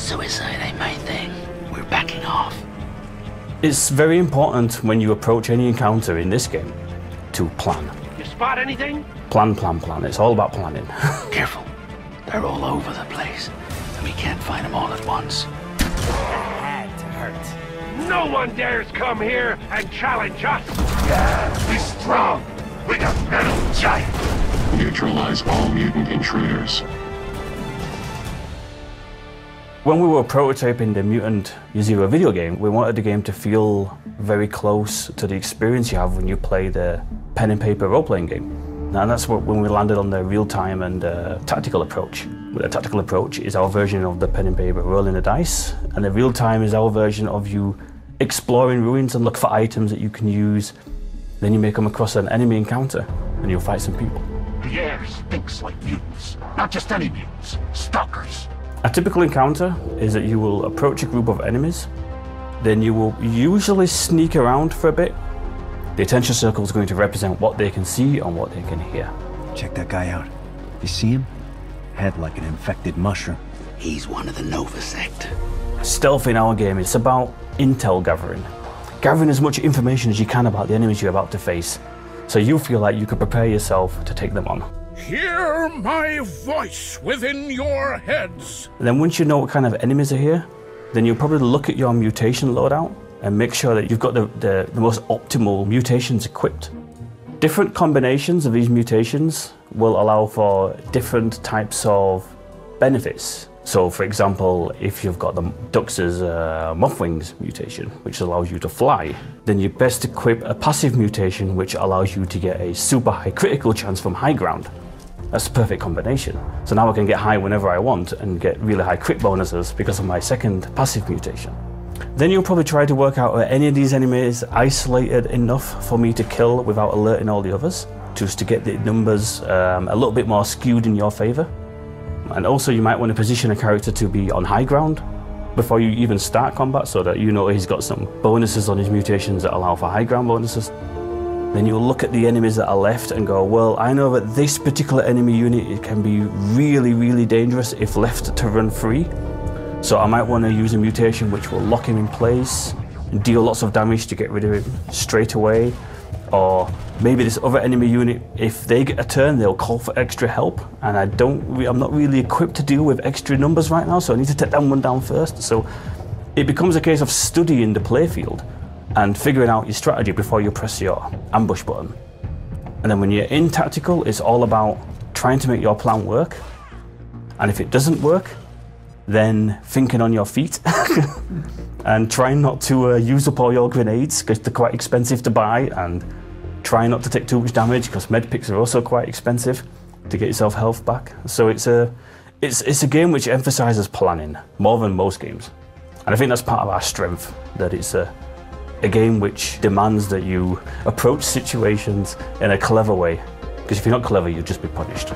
Suicide ain't my thing. We're backing off. It's very important when you approach any encounter in this game to plan. You spot anything? Plan, plan, plan. It's all about planning. Careful. They're all over the place, and we can't find them all at once. That had to hurt. No one dares come here and challenge us! Be strong! We got metal giant! Neutralize all mutant intruders. When we were prototyping the Mutant Year Zero video game, we wanted the game to feel very close to the experience you have when you play the pen and paper role-playing game. And that's when we landed on the real-time and tactical approach. The tactical approach is our version of the pen and paper rolling the dice, and the real-time is our version of you exploring ruins and look for items that you can use. Then you may come across an enemy encounter, and you'll fight some people. The air stinks like mutants. Not just any mutants, stalkers. A typical encounter is that you will approach a group of enemies, then you will usually sneak around for a bit. The attention circle is going to represent what they can see and what they can hear. Check that guy out. You see him? Head like an infected mushroom. He's one of the Nova sect. Stealth in our game is about intel gathering. Gathering as much information as you can about the enemies you're about to face, so you feel like you can prepare yourself to take them on. Hear my voice within your heads. And then once you know what kind of enemies are here, then you'll probably look at your mutation loadout and make sure that you've got the most optimal mutations equipped. Different combinations of these mutations will allow for different types of benefits. So for example, if you've got the Dux's Mothwings mutation, which allows you to fly, then you best equip a passive mutation which allows you to get a super high critical chance from high ground. That's the perfect combination. So now I can get high whenever I want and get really high crit bonuses because of my second passive mutation. Then you'll probably try to work out are any of these enemies isolated enough for me to kill without alerting all the others, just to get the numbers a little bit more skewed in your favor. And also you might want to position a character to be on high ground before you even start combat so that you know he's got some bonuses on his mutations that allow for high ground bonuses. Then you'll look at the enemies that are left and go, well, I know that this particular enemy unit it can be really, really dangerous if left to run free. So I might want to use a mutation which will lock him in place and deal lots of damage to get rid of him straight away. Or maybe this other enemy unit, if they get a turn, they'll call for extra help, and I'm not really equipped to deal with extra numbers right now, so I need to take that one down first. So it becomes a case of studying the playfield and figuring out your strategy before you press your ambush button. And then when you're in tactical, it's all about trying to make your plan work. And if it doesn't work, then thinking on your feet and trying not to use up all your grenades because they're quite expensive to buy, and try not to take too much damage because medpicks are also quite expensive to get yourself health back. So it's a game which emphasizes planning more than most games. And I think that's part of our strength, that it's a game which demands that you approach situations in a clever way, because if you're not clever, you'll just be punished.